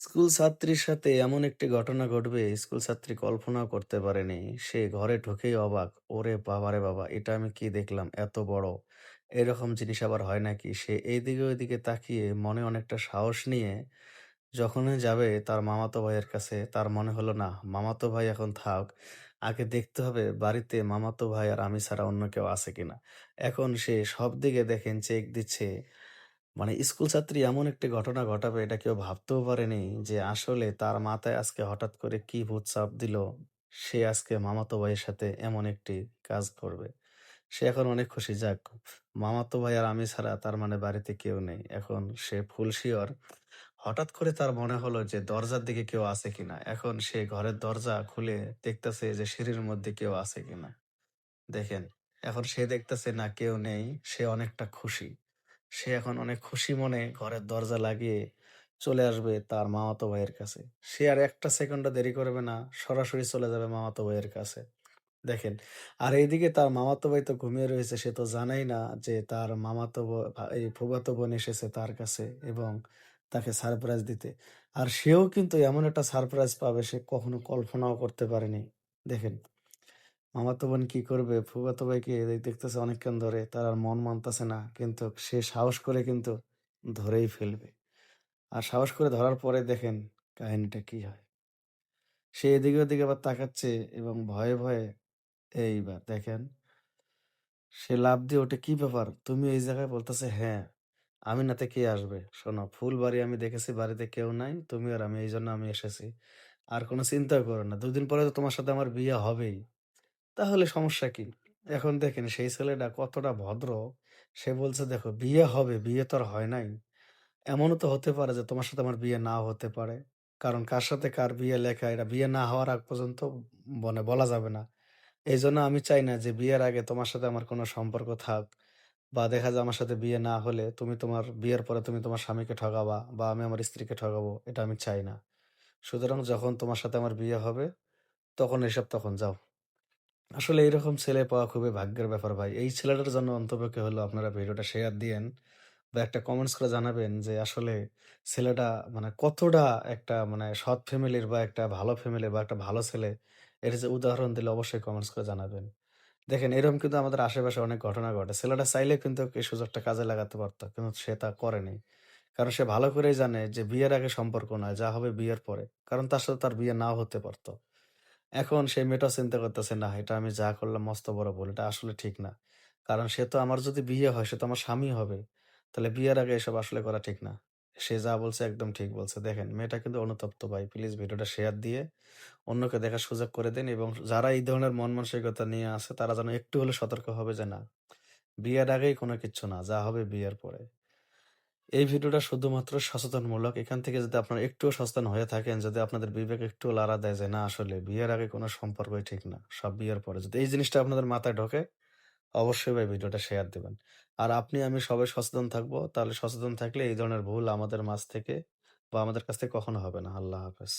School ছাত্রীর সাথে এমন একটি ঘটনা ঘটবে স্কুল ছাত্রী কল্পনাও করতে পারেনি। সে ঘরে ঢুকেই অবাক। ওরে বাবারে বাবা! এটা আমি কি দেখলাম? এত বড়। এরকম জিনিস আবার হয় নাকি? সে এইদিকে ওইদিকে তাকিয়ে মনে অনেকটা সাহস নিয়ে যখনই যাবে তার মামাতো ভাইয়ের কাছে, তার মনে হলো না, মামাতো ভাই এখন থাক। আগে দেখতে হবে বাড়িতে মামাতো ভাই আর আমি ছাড়া অন্য কেউ আছে কিনা। এখন সে সবদিকে দেখেন চেক দিচ্ছে। মানে স্কুল ছাত্রী এমন একটি ঘটনা ঘটাবে এটা কেউ ভাবতেও পারেনি যে আসলে তার মাথায় আজকে হঠাৎ করে কি ভূত চাপ দিল। সে আজকে মামাতো ভাইয়ের সাথে এমন একটি কাজ করবে। সে এখন অনেক খুশি, যাক মামাতো ভাই আর আমি ছাড়া তার মানে বাড়িতে কেউ নেই। এখন সে ফুল শিওর। হঠাৎ করে তার মনে হলো যে দরজার দিকে কেউ আছে কিনা। এখন সে ঘরের দরজা খুলে দেখতেছে যে সিঁড়ির মধ্যে কেউ আছে কিনা। দেখেন, এখন সে দেখতেছে না কেউ নেই। সে অনেকটা খুশি। সে এখন অনেক খুশি মনে ঘরের দরজা লাগিয়ে চলে আসবে তার মামাতো ভাইয়ের কাছে। সে আর একটা সেকেন্ডও দেরি করবে না। সরাসরি চলে যাবে মামাতো ভাইয়ের কাছে। দেখেন, আর এইদিকে তার মামাতো ভাই তো ঘুমিয়ে রয়েছে। সে তো জানেই না যে তার মামাতো এই ফুফাতো বোন এসেছে তার কাছে এবং তাকে সারপ্রাইজ দিতে। আর সেও কিন্তু এমন একটা সারপ্রাইজ পাবে সে কখনো কল্পনাও করতে পারেনি। দেখেন, মামাতো বোন কি করবে? ফুফাতো ভাইকে দেখতেছে অনেকক্ষণ ধরে। তার আর মন মানতেছে না। কিন্তু সে সাহস করে কিন্তু ধরেই ফেলবে। আর সাহস করে ধরার পরে দেখেন কাহিনীটা কি হয়। সে এদিকে ওদিকে আবার তাকাচ্ছে এবং ভয়ে, ভয়ে এইবার দেখেন সে লাফ দিয়ে ওঠে, "কি ব্যাপার? তুমি এই জায়গায়?" বলতেছে, "হ্যাঁ, আমি না তে কে আসবে? শোনো, ফুল বাড়ি আমি দেখেছি, বাড়িতে কেউ নাই। তুমি আর আমি, এইজন্য আমি এসেছি। আর কোন চিন্তাও করো না। ২ দিন পরে তো তোমার সাথে আমার বিয়ে হবেই। তাহলে সমস্যা কি?" এখন দেখেন সেই ছেলেটা কতটা ভদ্র। সে বলছে, "দেখো বিয়ে হবে, বিয়ে তো আর হয় নাই। এমনও তো হতে পারে যে তোমার সাথে আমার বিয়ে নাও হতে পারে। কারণ কার সাথে কার বিয়ে লেখা এটা বিয়ে না হওয়ার আগ পর্যন্ত মানে বলা যাবে না। এইজন্য আমি চাই না যে বিয়ের আগে তোমার সাথে আমার কোনো সম্পর্ক থাক। বা দেখা যায় আমার সাথে বিয়ে না হলে তুমি তোমার বিয়ের পরে তুমি তোমার স্বামীকে ঠকাবা বা আমি আমার স্ত্রীকে ঠকাবো। এটা আমি চাই না। সুতরাং যখন তোমার সাথে আমার বিয়ে হবে তখন এসব তখন যাও।" আসলে এইরকম ছেলে পাওয়া খুবই ভাগ্যের ব্যাপার ভাই। এই ছেলেটার জন্য অন্তপক্ষে হলেও আপনারা ভিডিওটা শেয়ার দিয়েন বা একটা কমেন্টস করে জানাবেন যে আসলে ছেলেটা মানে কতটা একটা মানে সৎ ফ্যামিলির বা একটা ভালো ফ্যামিলির বা একটা ভালো ছেলে। এর যে উদাহরণ দিলে অবশ্যই কমেন্টস করে জানাবেন। দেখেন, এরকম কিন্তু আমাদের আশেপাশে অনেক ঘটনা ঘটে। ছেলেটা চাইলে কিন্তু এই সুযোগটা কাজে লাগাতে পারত। কিন্তু সে তা করেনি। কারণ সে ভালো করেই জানে যে বিয়ের আগে সম্পর্ক নয়, যা হবে বিয়ের পরে। কারণ তার সাথে তার বিয়ে নাও হতে পারত। এখন সেই মেয়েটাও চিন্তা করতেছে, না এটা আমি যা করলাম মস্ত বড় ভুল। এটা আসলে ঠিক না। কারণ সে তো আমার যদি বিয়ে হয় সে তো আমার স্বামী হবে। তাহলে বিয়ের আগে এসব আসলে করা ঠিক না। সে যা বলছে একদম ঠিক বলছে। দেখেন মেয়েটা কিন্তু অনুতপ্ত ভাই। প্লিজ ভিডিওটা শেয়ার দিয়ে অন্যকে দেখার সুযোগ করে দিন এবং যারা এই ধরনের মন মানসিকতা নিয়ে আছে তারা যেন একটু হলে সতর্ক হবে যে না, বিয়ের আগেই কোনো কিচ্ছু না। যা হবে বিয়ের পরে। এই ভিডিওটা শুধুমাত্র সচেতনমূলক। এখান থেকে যদি আপনারা একটুও সচেতন হয়ে থাকেন, যদি আপনাদের বিবেক একটুও লাড়া দেয় যে না আসলে বিয়ের আগে কোনো সম্পর্কই ঠিক না। সব বিয়ের পরে। যদি এই জিনিসটা আপনাদের মাথায় ঢোকে, অবশ্যই ভাই ভিডিওটা শেয়ার দিবেন। আর আপনি আমি সবাই সচেতন থাকবো। তাহলে সচেতন থাকলে এই ধরনের ভুল আমাদের মাঝ থেকে বা আমাদের কাছ থেকে কখনো হবে না। আল্লাহ হাফেজ।